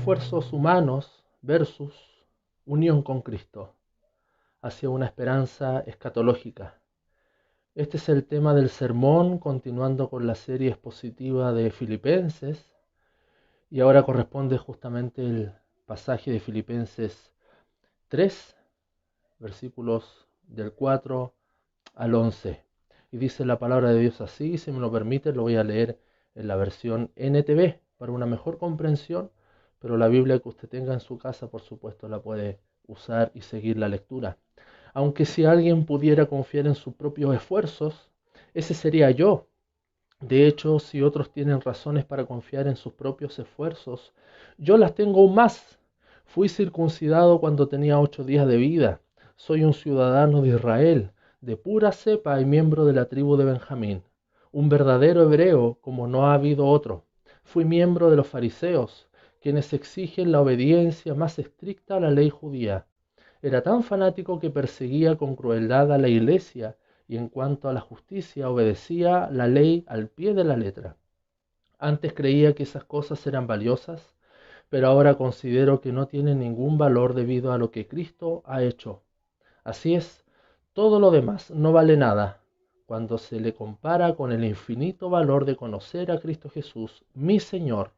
esfuerzos humanos versus unión con Cristo hacia una esperanza escatológica. Este es el tema del sermón, continuando con la serie expositiva de Filipenses, y ahora corresponde justamente el pasaje de Filipenses 3, versículos del 4 al 11. Y dice la palabra de Dios así, si me lo permite, lo voy a leer en la versión NTV para una mejor comprensión, pero la Biblia que usted tenga en su casa, por supuesto, la puede usar y seguir la lectura. Aunque si alguien pudiera confiar en sus propios esfuerzos, ese sería yo. De hecho, si otros tienen razones para confiar en sus propios esfuerzos, yo las tengo aún más. Fui circuncidado cuando tenía 8 días de vida. Soy un ciudadano de Israel, de pura cepa y miembro de la tribu de Benjamín. Un verdadero hebreo como no ha habido otro. Fui miembro de los fariseos, quienes exigen la obediencia más estricta a la ley judía. Era tan fanático que perseguía con crueldad a la iglesia y en cuanto a la justicia obedecía la ley al pie de la letra. Antes creía que esas cosas eran valiosas, pero ahora considero que no tienen ningún valor debido a lo que Cristo ha hecho. Así es, todo lo demás no vale nada cuando se le compara con el infinito valor de conocer a Cristo Jesús, mi Señor.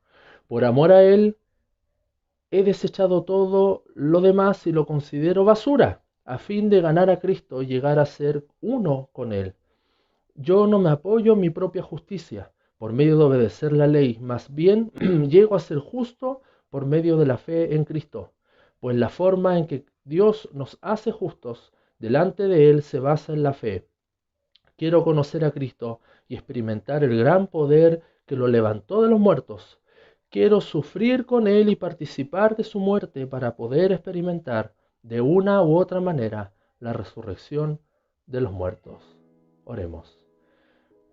Por amor a Él, he desechado todo lo demás y lo considero basura, a fin de ganar a Cristo y llegar a ser uno con Él. Yo no me apoyo en mi propia justicia por medio de obedecer la ley, más bien llego a ser justo por medio de la fe en Cristo, pues la forma en que Dios nos hace justos delante de Él se basa en la fe. Quiero conocer a Cristo y experimentar el gran poder que lo levantó de los muertos. Quiero sufrir con Él y participar de su muerte para poder experimentar de una u otra manera la resurrección de los muertos. Oremos.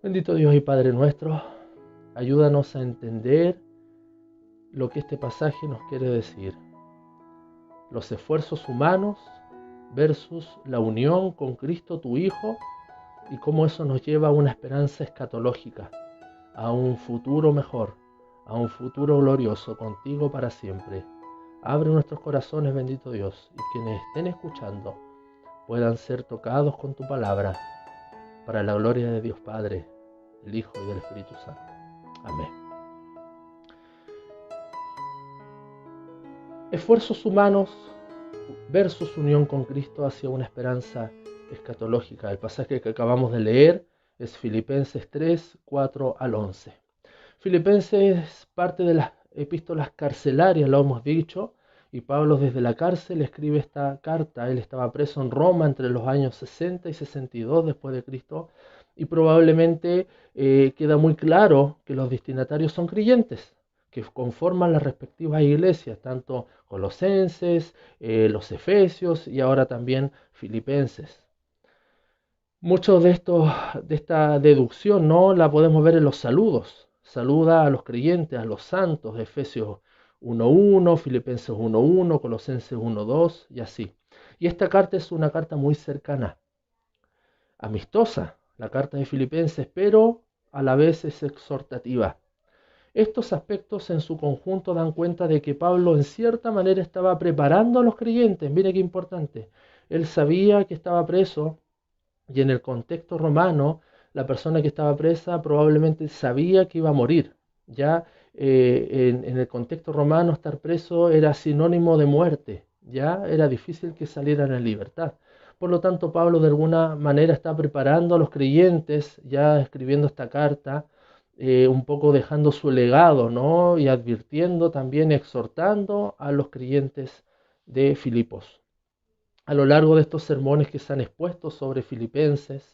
Bendito Dios y Padre nuestro, ayúdanos a entender lo que este pasaje nos quiere decir. Los esfuerzos humanos versus la unión con Cristo tu Hijo y cómo eso nos lleva a una esperanza escatológica, a un futuro mejor, a un futuro glorioso contigo para siempre. Abre nuestros corazones, bendito Dios, y quienes estén escuchando puedan ser tocados con tu palabra para la gloria de Dios Padre, del Hijo y del Espíritu Santo. Amén. Esfuerzos humanos versus unión con Cristo hacia una esperanza escatológica. El pasaje que acabamos de leer es Filipenses 3, 4 al 11. Filipenses es parte de las epístolas carcelarias, lo hemos dicho, y Pablo desde la cárcel escribe esta carta. Él estaba preso en Roma entre los años 60 y 62 después de Cristo, y probablemente queda muy claro que los destinatarios son creyentes, que conforman las respectivas iglesias, tanto colosenses, los efesios y ahora también filipenses. Mucho de esta deducción no la podemos ver en los saludos. Saluda a los creyentes, a los santos, Efesios 1.1, Filipenses 1.1, Colosenses 1.2 y así. Y esta carta es una carta muy cercana, amistosa, la carta de Filipenses, pero a la vez es exhortativa. Estos aspectos en su conjunto dan cuenta de que Pablo en cierta manera estaba preparando a los creyentes. Mire qué importante. Él sabía que estaba preso y en el contexto romano la persona que estaba presa probablemente sabía que iba a morir. Ya en el contexto romano estar preso era sinónimo de muerte. Ya era difícil que salieran en libertad. Por lo tanto, Pablo de alguna manera está preparando a los creyentes, ya escribiendo esta carta, un poco dejando su legado, ¿no? Y advirtiendo también, exhortando a los creyentes de Filipos. A lo largo de estos sermones que se han expuesto sobre Filipenses,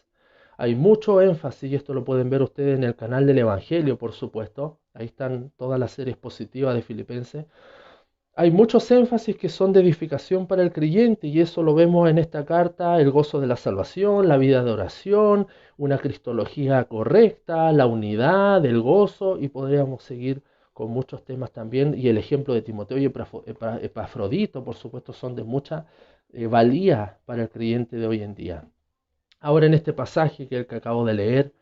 hay mucho énfasis, y esto lo pueden ver ustedes en el canal del Evangelio, por supuesto. Ahí están todas las series positivas de Filipenses. Hay muchos énfasis que son de edificación para el creyente y eso lo vemos en esta carta: el gozo de la salvación, la vida de oración, una cristología correcta, la unidad, el gozo, y podríamos seguir con muchos temas también, y el ejemplo de Timoteo y Epafrodito, por supuesto, son de mucha valía para el creyente de hoy en día. Ahora en este pasaje que acabo de leer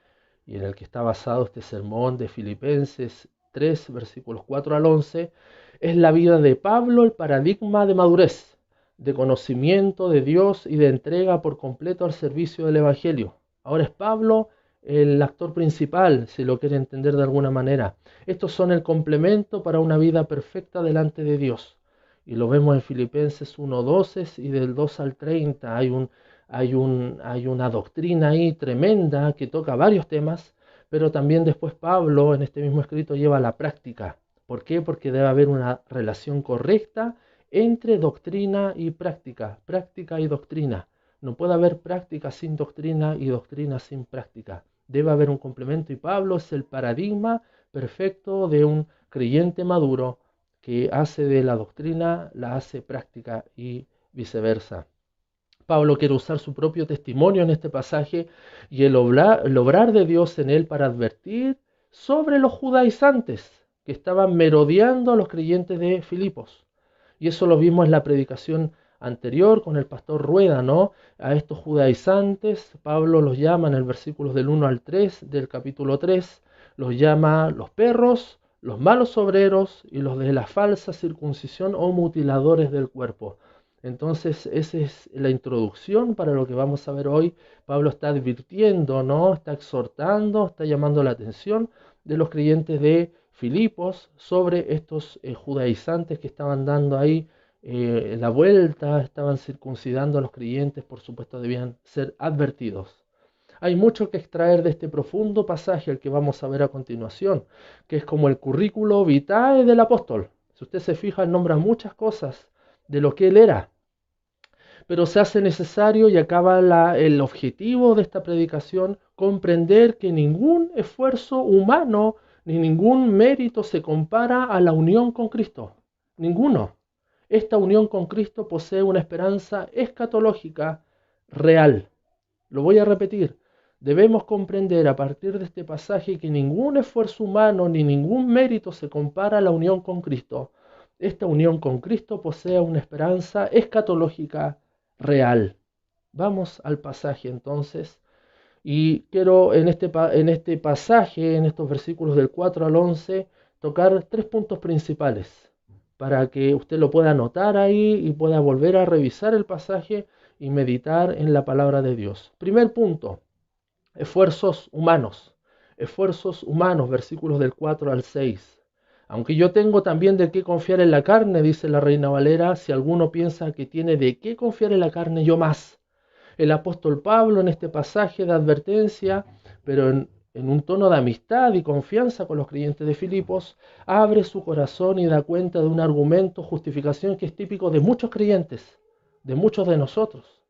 y en el que está basado este sermón de Filipenses 3, versículos 4 al 11, Es la vida de Pablo el paradigma de madurez, de conocimiento de Dios y de entrega por completo al servicio del Evangelio. Ahora es Pablo el actor principal, si lo quiere entender de alguna manera. Estos son el complemento para una vida perfecta delante de Dios. Y lo vemos en Filipenses 1:12 y del 2 al 30. Hay una doctrina ahí tremenda que toca varios temas, pero también después Pablo en este mismo escrito lleva a la práctica. ¿Por qué? Porque debe haber una relación correcta entre doctrina y práctica y doctrina. No puede haber práctica sin doctrina y doctrina sin práctica. Debe haber un complemento y Pablo es el paradigma perfecto de un creyente maduro que hace de la doctrina, la hace práctica y viceversa. Pablo quiere usar su propio testimonio en este pasaje y el obrar de Dios en él para advertir sobre los judaizantes que estaban merodeando a los creyentes de Filipos. Y eso lo vimos en la predicación anterior con el pastor Rueda, ¿no? A estos judaizantes, Pablo los llama en el versículos del 1 al 3 del capítulo 3, los llama los perros, los malos obreros y los de la falsa circuncisión o mutiladores del cuerpo. Entonces, esa es la introducción para lo que vamos a ver hoy. Pablo está advirtiendo, ¿no? Está exhortando, está llamando la atención de los creyentes de Filipos sobre estos judaizantes que estaban dando ahí la vuelta, estaban circuncidando a los creyentes, por supuesto debían ser advertidos. Hay mucho que extraer de este profundo pasaje, el que vamos a ver a continuación, que es como el currículo vitae del apóstol. Si usted se fija, él nombra muchas cosas de lo que él era, pero se hace necesario y acaba el objetivo de esta predicación, comprender que ningún esfuerzo humano ni ningún mérito se compara a la unión con Cristo. Ninguno. Esta unión con Cristo posee una esperanza escatológica real. Lo voy a repetir. Debemos comprender a partir de este pasaje que ningún esfuerzo humano ni ningún mérito se compara a la unión con Cristo. Esta unión con Cristo posee una esperanza escatológica real. Vamos al pasaje entonces. Y quiero en este pasaje, en estos versículos del 4 al 11, tocar 3 puntos principales para que usted lo pueda anotar ahí y pueda volver a revisar el pasaje y meditar en la palabra de Dios. Primer punto, esfuerzos humanos. Esfuerzos humanos, versículos del 4 al 6. Aunque yo tengo también de qué confiar en la carne, dice la Reina Valera, si alguno piensa que tiene de qué confiar en la carne, yo más. El apóstol Pablo en este pasaje de advertencia, pero en un tono de amistad y confianza con los creyentes de Filipos, abre su corazón y da cuenta de un argumento, justificación que es típico de muchos creyentes, de muchos de nosotros.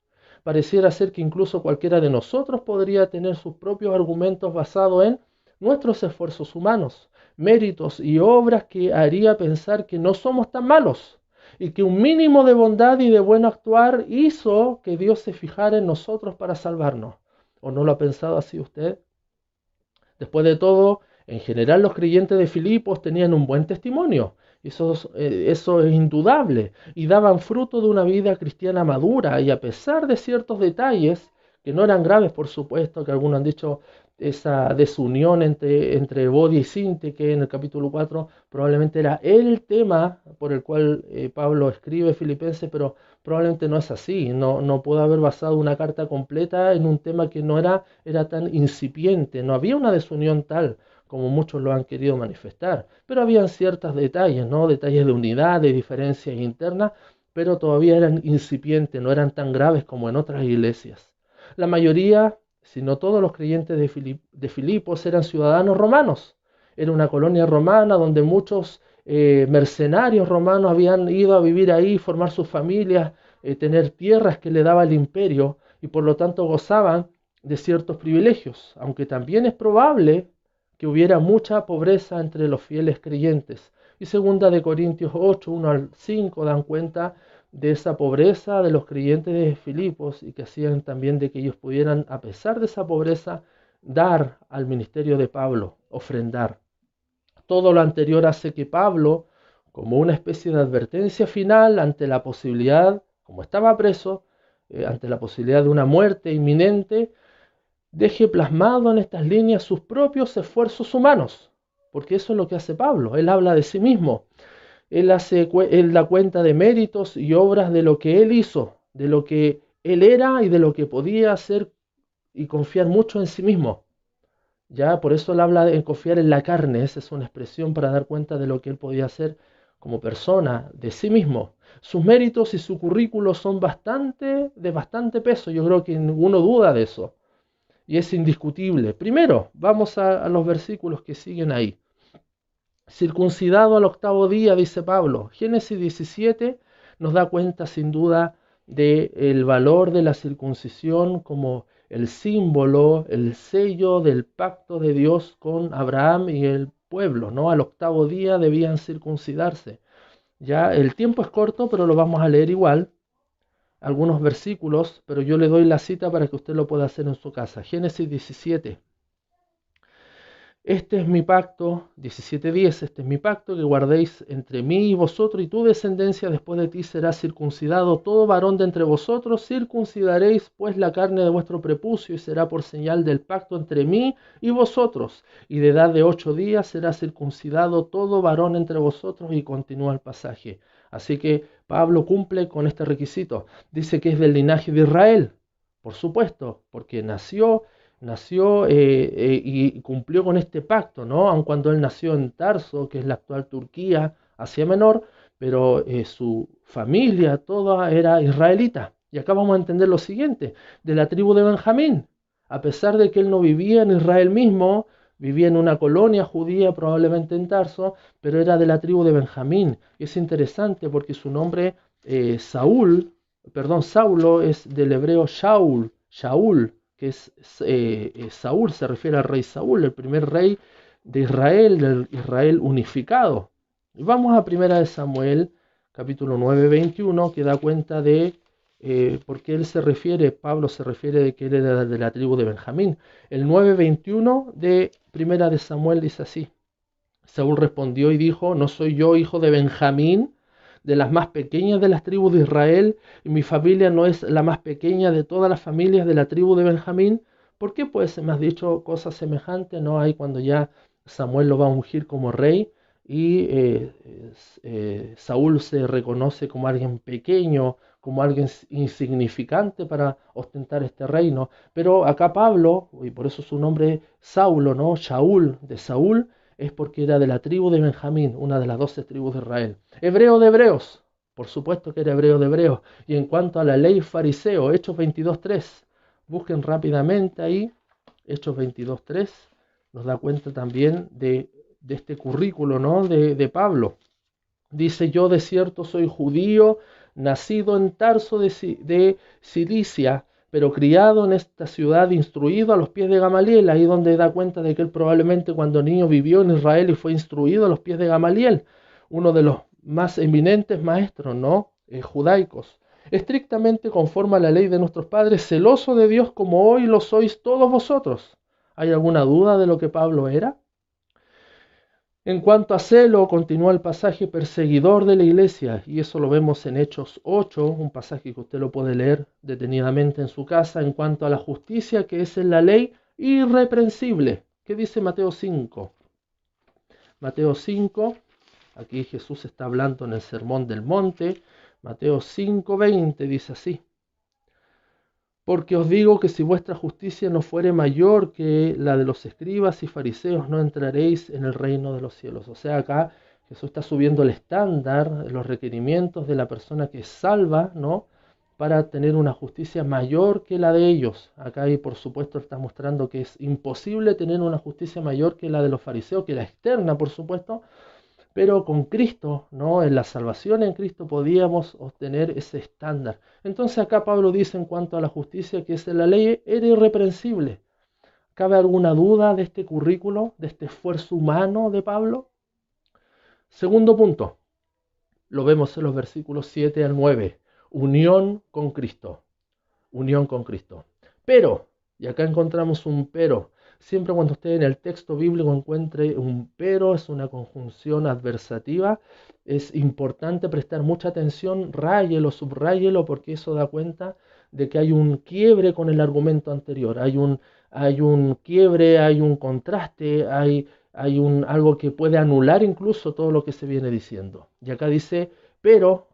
Pareciera ser que incluso cualquiera de nosotros podría tener sus propios argumentos basados en nuestros esfuerzos humanos, méritos y obras que haría pensar que no somos tan malos y que un mínimo de bondad y de buen actuar hizo que Dios se fijara en nosotros para salvarnos. ¿O no lo ha pensado así usted? Después de todo, en general los creyentes de Filipos tenían un buen testimonio. Eso es indudable. Y daban fruto de una vida cristiana madura. Y a pesar de ciertos detalles, que no eran graves, por supuesto, que algunos han dicho esa desunión entre Bodia y Sinte, que en el capítulo 4 probablemente era el tema por el cual Pablo escribe Filipenses, pero probablemente no es así. No puede haber basado una carta completa en un tema que no era tan incipiente. No había una desunión tal como muchos lo han querido manifestar, pero habían ciertos detalles, ¿no? Detalles de unidad, de diferencias internas, pero todavía eran incipientes, no eran tan graves como en otras iglesias. La mayoría, si no todos los creyentes de Filipos eran ciudadanos romanos. Era una colonia romana donde muchos mercenarios romanos habían ido a vivir ahí, formar sus familias, tener tierras que le daba el imperio y por lo tanto gozaban de ciertos privilegios, aunque también es probable que hubiera mucha pobreza entre los fieles creyentes. Y segunda de Corintios 8, 1 al 5 dan cuenta de esa pobreza de los creyentes de Filipos y que hacían también de que ellos pudieran, a pesar de esa pobreza, dar al ministerio de Pablo, ofrendar. Todo lo anterior hace que Pablo, como una especie de advertencia final ante la posibilidad, como estaba preso, ante la posibilidad de una muerte inminente, deje plasmado en estas líneas sus propios esfuerzos humanos, porque eso es lo que hace Pablo. Él habla de sí mismo. Él da cuenta de méritos y obras de lo que él hizo, de lo que él era y de lo que podía hacer y confiar mucho en sí mismo. Ya, por eso él habla de confiar en la carne, esa es una expresión para dar cuenta de lo que él podía hacer como persona, de sí mismo. Sus méritos y su currículo son de bastante peso, yo creo que ninguno duda de eso, y es indiscutible. Primero, vamos a los versículos que siguen ahí. Circuncidado al octavo día, dice Pablo. Génesis 17 nos da cuenta sin duda del valor de la circuncisión como el símbolo, el sello del pacto de Dios con Abraham y el pueblo, ¿no? Al octavo día debían circuncidarse. Ya el tiempo es corto, pero lo vamos a leer igual, algunos versículos, pero yo le doy la cita para que usted lo pueda hacer en su casa. Génesis 17. Este es mi pacto, 17:10, este es mi pacto que guardéis entre mí y vosotros, y tu descendencia después de ti será circuncidado. Todo varón de entre vosotros circuncidaréis pues la carne de vuestro prepucio, y será por señal del pacto entre mí y vosotros. Y de edad de 8 días será circuncidado todo varón entre vosotros, y continúa el pasaje. Así que Pablo cumple con este requisito. Dice que es del linaje de Israel, por supuesto, porque nació y cumplió con este pacto, ¿no? Aun cuando él nació en Tarso, que es la actual Turquía, Asia Menor, pero su familia toda era israelita. Y acá vamos a entender lo siguiente, de la tribu de Benjamín. A pesar de que él no vivía en Israel mismo, vivía en una colonia judía, probablemente en Tarso, pero era de la tribu de Benjamín. Y es interesante porque su nombre Saulo es del hebreo Shaul, que es Saúl, se refiere al rey Saúl, el primer rey de Israel, del Israel unificado. Y vamos a 1 de Samuel, capítulo 9, 21, que da cuenta de por qué Pablo se refiere de que él era de la tribu de Benjamín. El 9:21 de 1 de Samuel dice así: Saúl respondió y dijo: ¿No soy yo hijo de Benjamín, de las más pequeñas de las tribus de Israel, y mi familia no es la más pequeña de todas las familias de la tribu de Benjamín? ¿Por qué pues me has dicho cosas semejantes? No hay cuando ya Samuel lo va a ungir como rey y Saúl se reconoce como alguien pequeño, como alguien insignificante para ostentar este reino. Pero acá Pablo, y por eso su nombre Saulo, ¿no? Shaul, de Saúl, es porque era de la tribu de Benjamín, una de las 12 tribus de Israel. Hebreo de hebreos, por supuesto que era hebreo de hebreos. Y en cuanto a la ley fariseo, Hechos 22:3, busquen rápidamente ahí, Hechos 22:3, nos da cuenta también de este currículo, ¿no? de Pablo. Dice: yo de cierto soy judío, nacido en Tarso de Cilicia, pero criado en esta ciudad, instruido a los pies de Gamaliel. Ahí donde da cuenta de que él probablemente cuando niño vivió en Israel y fue instruido a los pies de Gamaliel, uno de los más eminentes maestros, ¿no? Judaicos. Estrictamente conforme a la ley de nuestros padres, celoso de Dios como hoy lo sois todos vosotros. ¿Hay alguna duda de lo que Pablo era? En cuanto a celo, continúa el pasaje, perseguidor de la iglesia, y eso lo vemos en Hechos 8, un pasaje que usted lo puede leer detenidamente en su casa. En cuanto a la justicia, que es en la ley, irreprensible. ¿Qué dice Mateo 5? Mateo 5, aquí Jesús está hablando en el Sermón del Monte. Mateo 5:20 dice así: porque os digo que si vuestra justicia no fuere mayor que la de los escribas y fariseos, no entraréis en el reino de los cielos. O sea, acá Jesús está subiendo el estándar, los requerimientos de la persona que es salva, ¿no? Para tener una justicia mayor que la de ellos. Acá y por supuesto está mostrando que es imposible tener una justicia mayor que la de los fariseos, que la externa, por supuesto. Pero con Cristo, ¿no? En la salvación en Cristo podíamos obtener ese estándar. Entonces acá Pablo dice en cuanto a la justicia que es en la ley, era irreprensible. ¿Cabe alguna duda de este currículo, de este esfuerzo humano de Pablo? Segundo punto, lo vemos en los versículos 7 al 9. Unión con Cristo. Unión con Cristo. Pero, y acá encontramos un pero. Siempre cuando usted en el texto bíblico encuentre un pero, es una conjunción adversativa, es importante prestar mucha atención, ráyelo, subráyelo, porque eso da cuenta de que hay un quiebre con el argumento anterior, hay un quiebre, hay un contraste, hay hay algo que puede anular incluso todo lo que se viene diciendo. Y acá dice, pero,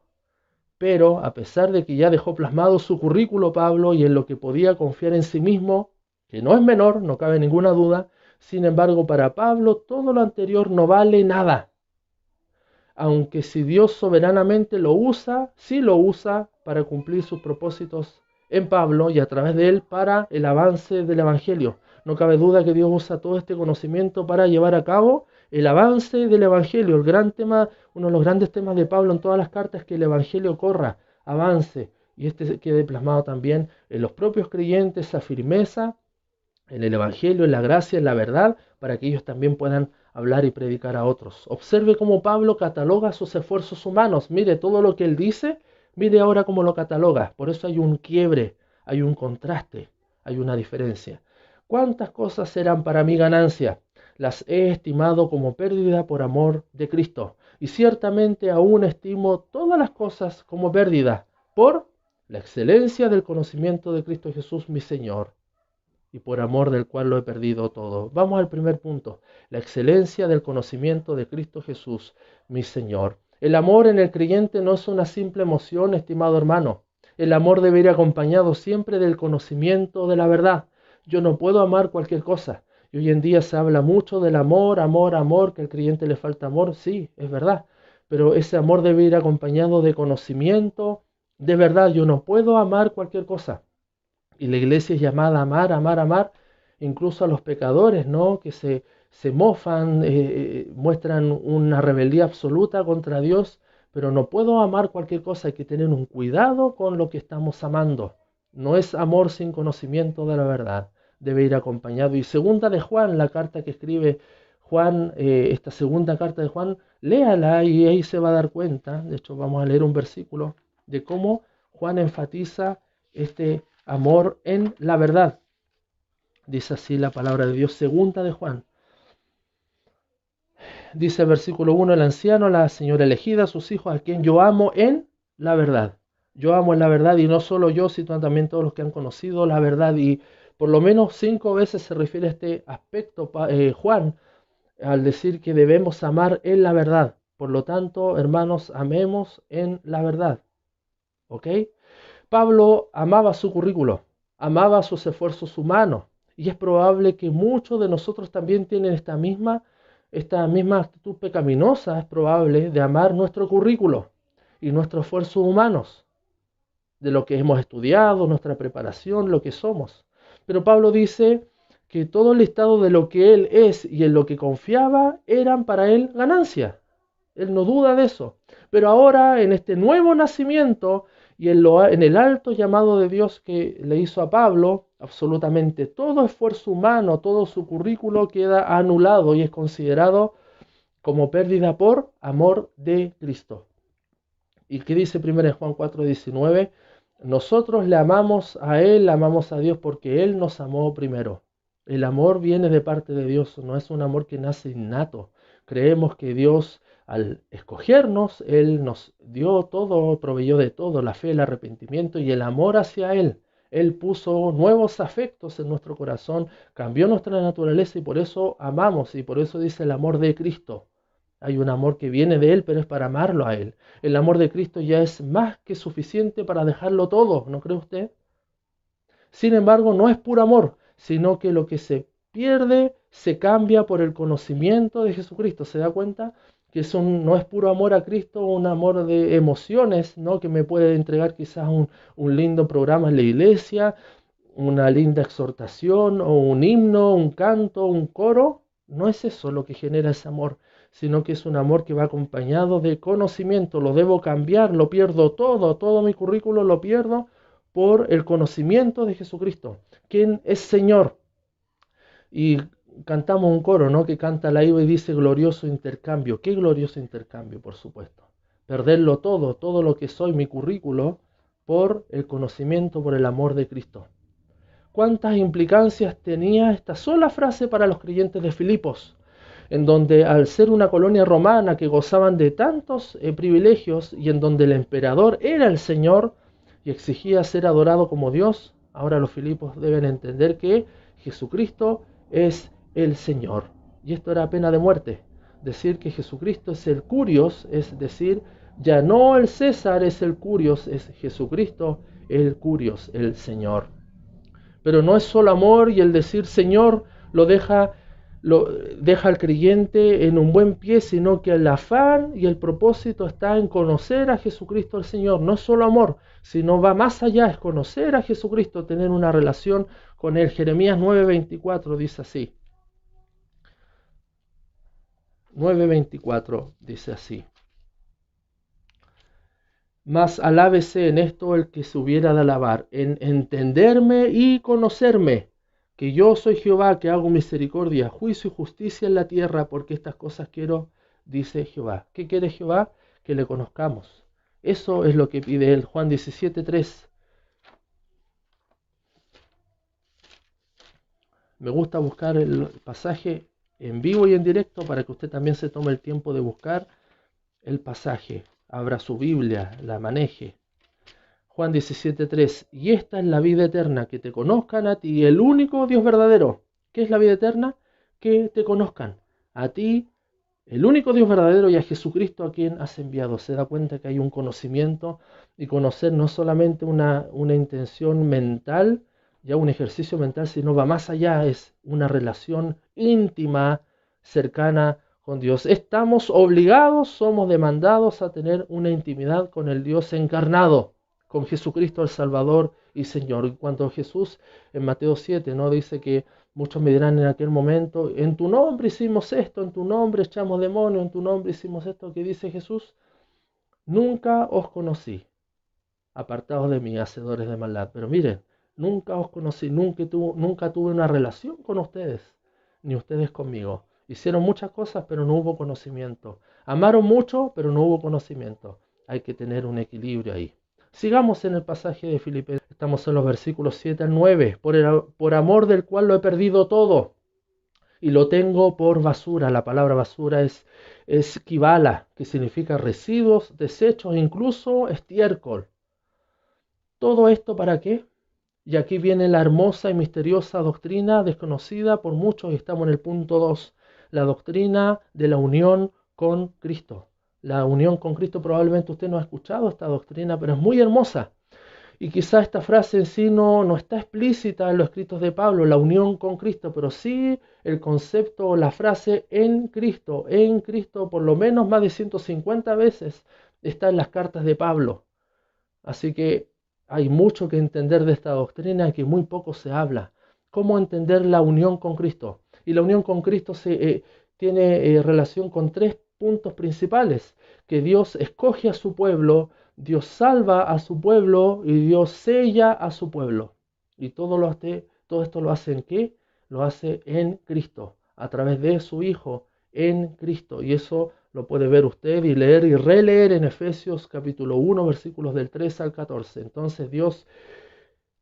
a pesar de que ya dejó plasmado su currículo Pablo y en lo que podía confiar en sí mismo, que no es menor, no cabe ninguna duda, sin embargo para Pablo todo lo anterior no vale nada. Aunque si Dios soberanamente lo usa, sí lo usa para cumplir sus propósitos en Pablo y a través de él para el avance del Evangelio. No cabe duda que Dios usa todo este conocimiento para llevar a cabo el avance del Evangelio. El gran tema, uno de los grandes temas de Pablo en todas las cartas es que el Evangelio corra, avance, y este quede plasmado también en los propios creyentes, esa firmeza en el Evangelio, en la gracia, en la verdad, para que ellos también puedan hablar y predicar a otros. Observe cómo Pablo cataloga sus esfuerzos humanos. Mire todo lo que él dice, mire ahora cómo lo cataloga. Por eso hay un quiebre, hay un contraste, hay una diferencia. ¿Cuántas cosas serán para mí ganancia? Las he estimado como pérdida por amor de Cristo. Y ciertamente aún estimo todas las cosas como pérdida por la excelencia del conocimiento de Cristo Jesús mi Señor, y por amor del cual lo he perdido todo. Vamos al primer punto, la excelencia del conocimiento de Cristo Jesús, mi Señor. El amor en el creyente no es una simple emoción, estimado hermano. El amor debe ir acompañado siempre del conocimiento de la verdad. Yo no puedo amar cualquier cosa. Y hoy en día se habla mucho del amor, que al creyente le falta amor. Sí, es verdad. Pero ese amor debe ir acompañado de conocimiento de verdad. Yo no puedo amar cualquier cosa. Y la iglesia es llamada a amar, incluso a los pecadores, ¿no? Que se mofan, muestran una rebeldía absoluta contra Dios, pero no puedo amar cualquier cosa, hay que tener un cuidado con lo que estamos amando. No es amor sin conocimiento de la verdad, debe ir acompañado. Y segunda de Juan, la carta que escribe Juan, esta segunda carta de Juan, léala y ahí se va a dar cuenta, de hecho vamos a leer un versículo, de cómo Juan enfatiza este amor en la verdad. Dice así la palabra de Dios, segunda de Juan. Dice el versículo 1, el anciano, la señora elegida, sus hijos, a quien yo amo en la verdad. Yo amo en la verdad, y no solo yo, sino también todos los que han conocido la verdad. Y por lo menos 5 veces se refiere a este aspecto Juan, al decir que debemos amar en la verdad. Por lo tanto, hermanos, amemos en la verdad. ¿Ok? Pablo amaba su currículo, amaba sus esfuerzos humanos, y es probable que muchos de nosotros también tienen esta misma actitud pecaminosa, es probable, de amar nuestro currículo y nuestros esfuerzos humanos, de lo que hemos estudiado, nuestra preparación, lo que somos. Pero Pablo dice que todo el estado de lo que él es y en lo que confiaba eran para él ganancia. Él no duda de eso. Pero ahora, en este nuevo nacimiento y en el alto llamado de Dios que le hizo a Pablo, absolutamente todo esfuerzo humano, todo su currículo queda anulado y es considerado como pérdida por amor de Cristo. ¿Y qué dice 1 Juan 4:19? Nosotros le amamos a Él, amamos a Dios porque Él nos amó primero. El amor viene de parte de Dios, no es un amor que nace innato. Creemos que Dios, al escogernos, Él nos dio todo, proveyó de todo, la fe, el arrepentimiento y el amor hacia Él. Él puso nuevos afectos en nuestro corazón, cambió nuestra naturaleza y por eso amamos, y por eso dice el amor de Cristo. Hay un amor que viene de Él, pero es para amarlo a Él. El amor de Cristo ya es más que suficiente para dejarlo todo, ¿no cree usted? Sin embargo, no es puro amor, sino que lo que se pierde se cambia por el conocimiento de Jesucristo. ¿Se da cuenta? Que no es puro amor a Cristo, un amor de emociones, ¿no? Que me puede entregar quizás un lindo programa en la iglesia, una linda exhortación o un himno, un canto, un coro. No es eso lo que genera ese amor, sino que es un amor que va acompañado de conocimiento. Lo debo cambiar, lo pierdo todo mi currículo lo pierdo por el conocimiento de Jesucristo, quien es Señor. Y cantamos un coro, ¿no? Que canta la IVA y dice glorioso intercambio. ¿Qué glorioso intercambio? Por supuesto. Perderlo todo lo que soy, mi currículo, por el conocimiento, por el amor de Cristo. ¿Cuántas implicancias tenía esta sola frase para los creyentes de Filipos? En donde al ser una colonia romana que gozaban de tantos privilegios y en donde el emperador era el Señor y exigía ser adorado como Dios, ahora los filipos deben entender que Jesucristo es el Señor. y esto era pena de muerte. Decir que Jesucristo es el Curios, es decir, ya no el César es el Curios, es Jesucristo el Curios, el Señor. Pero no es solo amor, y el decir Señor lo deja al creyente en un buen pie, sino que el afán y el propósito está en conocer a Jesucristo el Señor. No es solo amor, sino va más allá, es conocer a Jesucristo, tener una relación con Él. Jeremías 9:24 dice así. 9:24 dice así. Mas alábese en esto el que se hubiera de alabar, en entenderme y conocerme, que yo soy Jehová, que hago misericordia, juicio y justicia en la tierra, porque estas cosas quiero, dice Jehová. ¿Qué quiere Jehová? Que le conozcamos. Eso es lo que pide él. Juan 17:3. Me gusta buscar el pasaje en vivo y en directo para que usted también se tome el tiempo de buscar el pasaje. Abra su Biblia, la maneje. Juan 17:3. Y esta es la vida eterna, que te conozcan a ti, el único Dios verdadero. ¿Qué es la vida eterna? Que te conozcan a ti, el único Dios verdadero, y a Jesucristo a quien has enviado. Se da cuenta que hay un conocimiento, y conocer no solamente una intención mental, ya un ejercicio mental, sino va más allá, es una relación íntima, cercana con Dios. Estamos obligados, somos demandados a tener una intimidad con el Dios encarnado, con Jesucristo el Salvador y Señor. Cuando Jesús en Mateo 7 no dice que muchos me dirán en aquel momento, en tu nombre hicimos esto, en tu nombre echamos demonios, en tu nombre hicimos esto, que dice Jesús, nunca os conocí, apartados de mí, hacedores de maldad. Pero miren, nunca os conocí, nunca tuve una relación con ustedes, ni ustedes conmigo. Hicieron muchas cosas, pero no hubo conocimiento. Amaron mucho, pero no hubo conocimiento. Hay que tener un equilibrio ahí. Sigamos en el pasaje de Filipenses. Estamos en los versículos 7 al 9. Por amor del cual lo he perdido todo y lo tengo por basura. La palabra basura es kibala, que significa residuos, desechos, incluso estiércol. ¿Todo esto para qué? Y aquí viene la hermosa y misteriosa doctrina desconocida por muchos, y estamos en el punto 2, la doctrina de la unión con Cristo. La unión con Cristo, probablemente usted no ha escuchado esta doctrina, pero es muy hermosa. Y quizá esta frase en sí no está explícita en los escritos de Pablo, la unión con Cristo, pero sí el concepto o la frase en Cristo, por lo menos más de 150 veces está en las cartas de Pablo. Así que hay mucho que entender de esta doctrina que muy poco se habla. ¿Cómo entender la unión con Cristo? Y la unión con Cristo tiene relación con tres puntos principales: que Dios escoge a su pueblo, Dios salva a su pueblo y Dios sella a su pueblo. Y todo esto lo hace ¿en qué? Lo hace en Cristo, a través de su Hijo, en Cristo. Y eso lo puede ver usted y leer y releer en Efesios capítulo 1, versículos del 3 al 14. Entonces Dios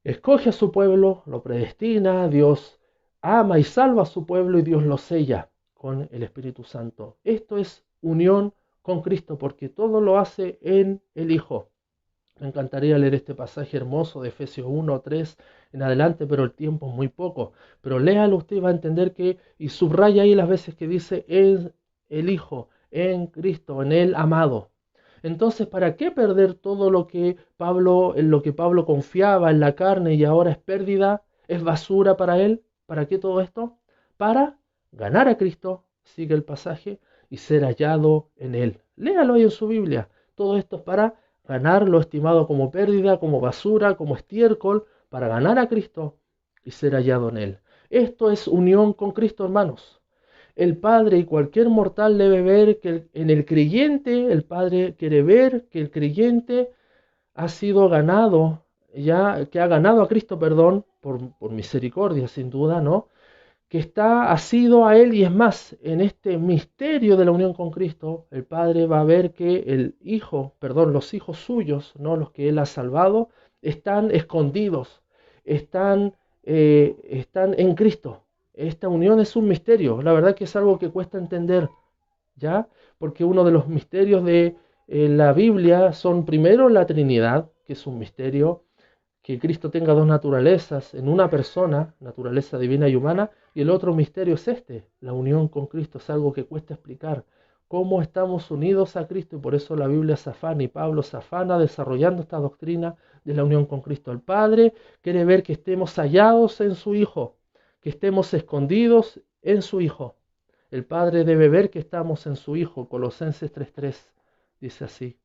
escoge a su pueblo, lo predestina, Dios ama y salva a su pueblo y Dios lo sella con el Espíritu Santo. Esto es unión con Cristo, porque todo lo hace en el Hijo. Me encantaría leer este pasaje hermoso de Efesios 1, 3 en adelante, pero el tiempo es muy poco. Pero léalo usted y va a entender y subraya ahí las veces que dice en el Hijo, en Cristo, en el amado. Entonces, ¿para qué perder todo en lo que Pablo confiaba en la carne y ahora es pérdida, es basura para él? ¿Para qué todo esto? Para ganar a Cristo, sigue el pasaje, y ser hallado en él. Léalo ahí en su Biblia. Todo esto es para ganar lo estimado como pérdida, como basura, como estiércol, para ganar a Cristo y ser hallado en él. Esto es unión con Cristo, hermanos. El Padre y cualquier mortal debe ver que en el creyente, el Padre quiere ver que el creyente ha sido ganado, que ha ganado a Cristo, perdón, por misericordia, sin duda, ¿no? Que ha sido a Él, y es más, en este misterio de la unión con Cristo, el Padre va a ver que los hijos suyos, ¿no? Los que Él ha salvado, están escondidos, están en Cristo. Esta unión es un misterio, la verdad que es algo que cuesta entender, ¿ya? Porque uno de los misterios de la Biblia son primero la Trinidad, que es un misterio, que Cristo tenga dos naturalezas en una persona, naturaleza divina y humana, Y el otro misterio es este, la unión con Cristo, es algo que cuesta explicar. Cómo estamos unidos a Cristo, y por eso la Biblia se afana y Pablo se afana desarrollando esta doctrina de la unión con Cristo. El Padre quiere ver que estemos hallados en su Hijo, que estemos escondidos en su Hijo. El Padre debe ver que estamos en su Hijo. Colosenses 3:3 dice así: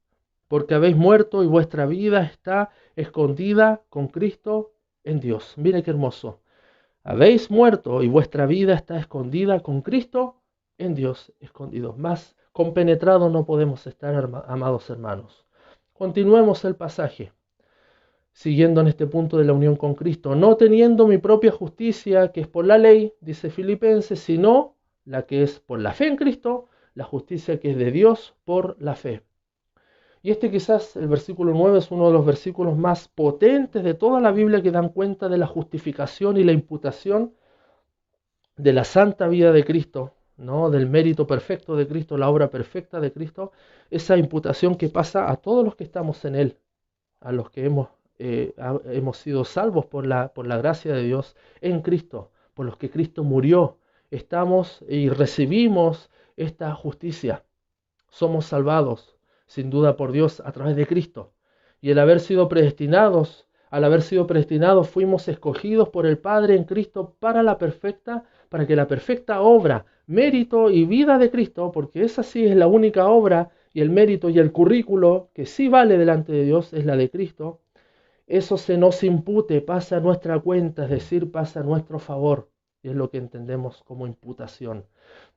porque habéis muerto y vuestra vida está escondida con Cristo en Dios. Mire qué hermoso. Habéis muerto y vuestra vida está escondida con Cristo en Dios, escondidos. Más compenetrados no podemos estar, amados hermanos. Continuemos el pasaje, siguiendo en este punto de la unión con Cristo. No teniendo mi propia justicia, que es por la ley, dice Filipenses, sino la que es por la fe en Cristo, la justicia que es de Dios por la fe. Y este quizás, el versículo 9, es uno de los versículos más potentes de toda la Biblia que dan cuenta de la justificación y la imputación de la santa vida de Cristo, ¿no? Del mérito perfecto de Cristo, la obra perfecta de Cristo, esa imputación que pasa a todos los que estamos en Él, a los que hemos sido salvos por la gracia de Dios en Cristo, por los que Cristo murió. Estamos y recibimos esta justicia. Somos salvados, sin duda, por Dios a través de Cristo. Y al haber sido predestinados, fuimos escogidos por el Padre en Cristo para que la perfecta obra, mérito y vida de Cristo, porque esa sí es la única obra y el mérito y el currículo que sí vale delante de Dios, es la de Cristo. Eso se nos impute, pasa a nuestra cuenta, es decir, pasa a nuestro favor. Y es lo que entendemos como imputación.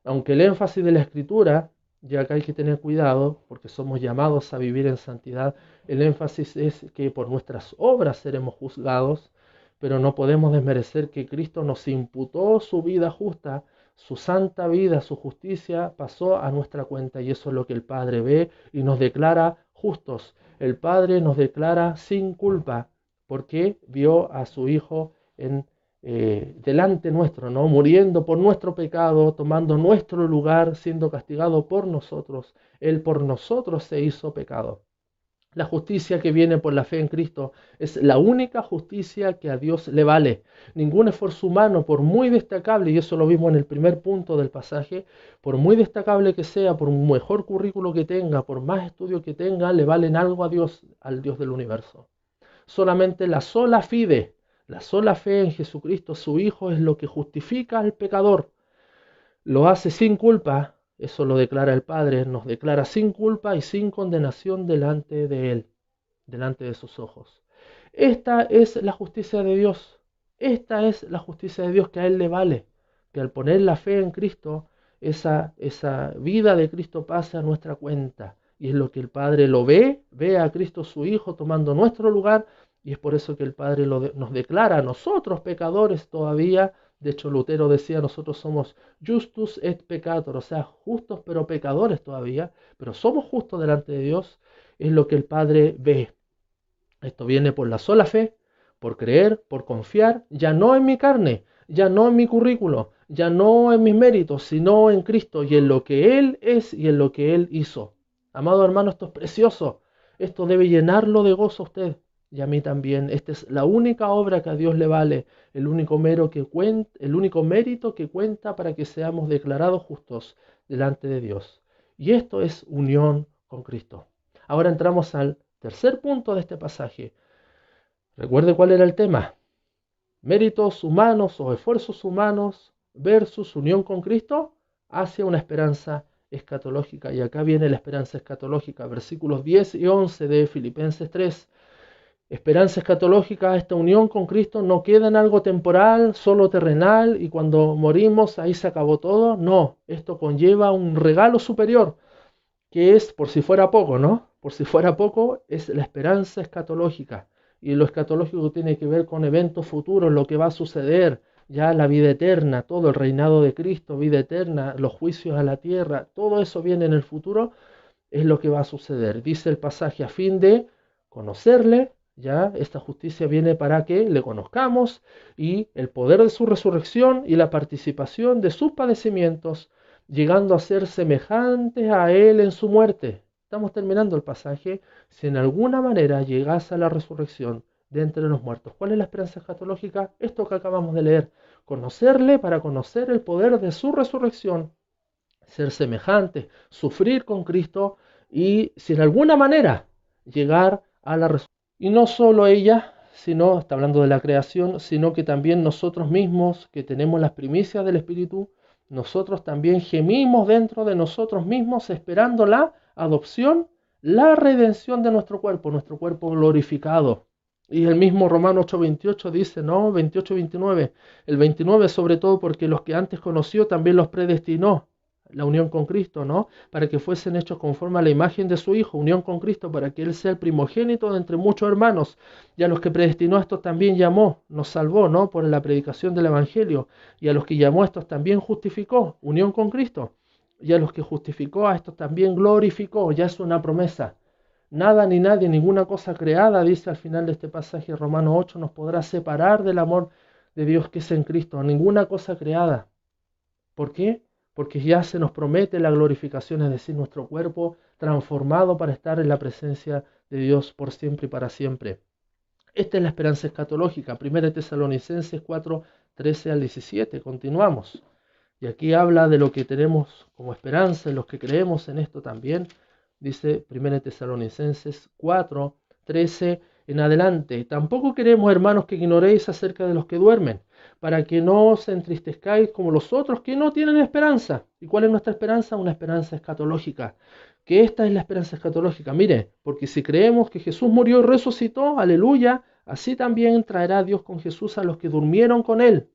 Aunque el énfasis de la Escritura, ya que hay que tener cuidado, porque somos llamados a vivir en santidad, el énfasis es que por nuestras obras seremos juzgados, pero no podemos desmerecer que Cristo nos imputó su vida justa, su santa vida, su justicia pasó a nuestra cuenta, y eso es lo que el Padre ve y nos declara justos. El Padre nos declara sin culpa, porque vio a su Hijo delante nuestro, ¿no? Muriendo por nuestro pecado, tomando nuestro lugar, siendo castigado por nosotros. Él por nosotros se hizo pecado. La justicia que viene por la fe en Cristo es la única justicia que a Dios le vale. Ningún esfuerzo humano, por muy destacable, y eso lo vimos en el primer punto del pasaje, por muy destacable que sea, por un mejor currículo que tenga, por más estudio que tenga, le valen algo a Dios, al Dios del universo. Solamente la sola fide, la sola fe en Jesucristo, su Hijo, es lo que justifica al pecador. Lo hace sin culpa, eso lo declara el Padre, nos declara sin culpa y sin condenación delante de Él, delante de sus ojos. Esta es la justicia de Dios. Esta es la justicia de Dios que a Él le vale, que al poner la fe en Cristo, esa vida de Cristo pase a nuestra cuenta. Y es lo que el Padre lo ve a Cristo su Hijo tomando nuestro lugar, y es por eso que el Padre nos declara a nosotros pecadores todavía. De hecho, Lutero decía, nosotros somos justus et peccator, o sea, justos pero pecadores todavía, pero somos justos delante de Dios. Es lo que el Padre ve. Esto viene por la sola fe, por creer, por confiar, ya no en mi carne, ya no en mi currículo, ya no en mis méritos, sino en Cristo y en lo que Él es y en lo que Él hizo. Amado hermano, esto es precioso. Esto debe llenarlo de gozo a usted y a mí también. Esta es la única obra que a Dios le vale, el único mérito que cuenta para que seamos declarados justos delante de Dios. Y esto es unión con Cristo. Ahora entramos al tercer punto de este pasaje. Recuerde cuál era el tema. Méritos humanos o esfuerzos humanos versus unión con Cristo hacia una esperanza escatológica. Y acá viene la esperanza escatológica, versículos 10 y 11 de Filipenses 3. Esperanza escatológica, esta unión con Cristo no queda en algo temporal, solo terrenal, y cuando morimos ahí se acabó todo. No, esto conlleva un regalo superior, que es, por si fuera poco, ¿no? Por si fuera poco, es la esperanza escatológica. Y lo escatológico tiene que ver con eventos futuros, lo que va a suceder, ya la vida eterna, todo el reinado de Cristo, vida eterna, los juicios a la tierra, todo eso viene en el futuro, es lo que va a suceder. Dice el pasaje, a fin de conocerle, ya esta justicia viene para que le conozcamos y el poder de su resurrección y la participación de sus padecimientos, llegando a ser semejantes a Él en su muerte. Estamos terminando el pasaje. Si en alguna manera llegase a la resurrección, de entre los muertos. ¿Cuál es la esperanza escatológica? Esto que acabamos de leer. Conocerle para conocer el poder de su resurrección, ser semejante, sufrir con Cristo y, si en alguna manera, llegar a la resurrección. Y no solo ella, sino, está hablando de la creación, sino que también nosotros mismos, que tenemos las primicias del Espíritu, nosotros también gemimos dentro de nosotros mismos esperando la adopción, la redención de nuestro cuerpo glorificado. Y el mismo Romanos 8:28 dice, ¿no? 28-29. El 29 sobre todo porque los que antes conoció también los predestinó. La unión con Cristo, ¿no? Para que fuesen hechos conforme a la imagen de su Hijo, unión con Cristo, para que Él sea el primogénito de entre muchos hermanos. Y a los que predestinó a estos también llamó, nos salvó, ¿no? Por la predicación del Evangelio. Y a los que llamó a estos también justificó, unión con Cristo. Y a los que justificó a estos también glorificó, ya es una promesa. Nada ni nadie, ninguna cosa creada, dice al final de este pasaje Romanos 8, nos podrá separar del amor de Dios que es en Cristo. Ninguna cosa creada. ¿Por qué? Porque ya se nos promete la glorificación, es decir, nuestro cuerpo transformado para estar en la presencia de Dios por siempre y para siempre. Esta es la esperanza escatológica. 1 Tesalonicenses 4, 13 al 17. Continuamos. Y aquí habla de lo que tenemos como esperanza, en los que creemos en esto también. Dice 1 Tesalonicenses 4, 13 en adelante. Tampoco queremos, hermanos, que ignoréis acerca de los que duermen, para que no os entristezcáis como los otros que no tienen esperanza. ¿Y cuál es nuestra esperanza? Una esperanza escatológica. Que esta es la esperanza escatológica. Mire, porque si creemos que Jesús murió y resucitó, aleluya, así también traerá Dios con Jesús a los que durmieron con él.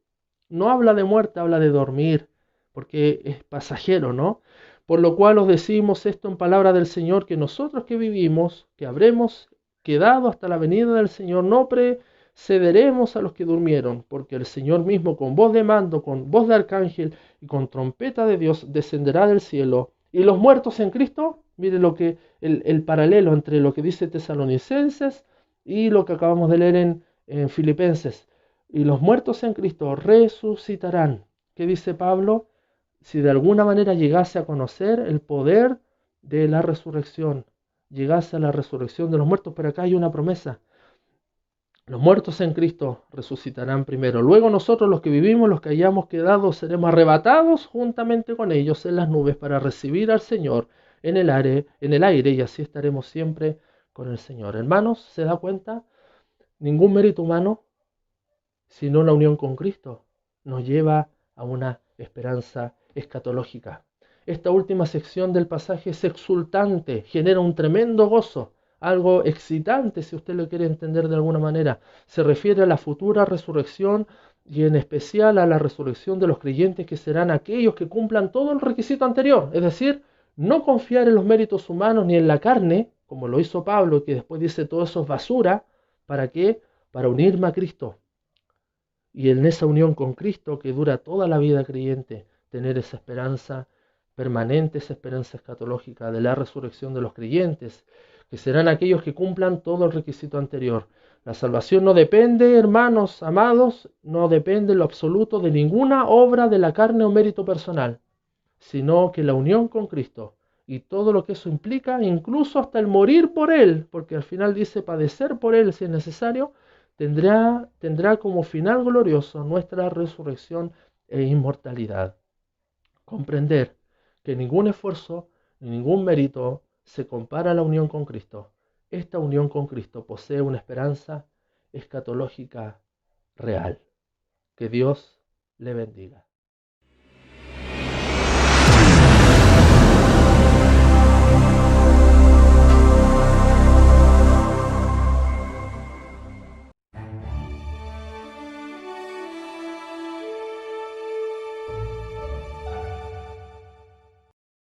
No habla de muerte, habla de dormir, porque es pasajero, ¿no? Por lo cual os decimos esto en palabra del Señor, que nosotros que vivimos, que habremos quedado hasta la venida del Señor, no precederemos a los que durmieron, porque el Señor mismo con voz de mando, con voz de arcángel y con trompeta de Dios descenderá del cielo. Y los muertos en Cristo, mire lo que el paralelo entre lo que dice Tesalonicenses y lo que acabamos de leer en Filipenses. Y los muertos en Cristo resucitarán. ¿Qué dice Pablo? Si de alguna manera llegase a conocer el poder de la resurrección, llegase a la resurrección de los muertos, pero acá hay una promesa. Los muertos en Cristo resucitarán primero. Luego nosotros, los que vivimos, los que hayamos quedado, seremos arrebatados juntamente con ellos en las nubes para recibir al Señor en el aire, y así estaremos siempre con el Señor. Hermanos, ¿se da cuenta? Ningún mérito humano, sino la unión con Cristo, nos lleva a una esperanza escatológica. Esta última sección del pasaje es exultante, genera un tremendo gozo, algo excitante si usted lo quiere entender de alguna manera. Se refiere a la futura resurrección y en especial a la resurrección de los creyentes, que serán aquellos que cumplan todo el requisito anterior, es decir, no confiar en los méritos humanos ni en la carne, como lo hizo Pablo, que después dice todo eso es basura. ¿Para qué? Para unirme a Cristo. Y en esa unión con Cristo que dura toda la vida creyente, tener esa esperanza permanente, esa esperanza escatológica de la resurrección de los creyentes, que serán aquellos que cumplan todo el requisito anterior. La salvación no depende, hermanos amados, no depende en lo absoluto de ninguna obra de la carne o mérito personal, sino que la unión con Cristo y todo lo que eso implica, incluso hasta el morir por Él, porque al final dice padecer por Él si es necesario, tendrá como final glorioso nuestra resurrección e inmortalidad. Comprender que ningún esfuerzo ni ningún mérito se compara a la unión con Cristo. Esta unión con Cristo posee una esperanza escatológica real. Que Dios le bendiga.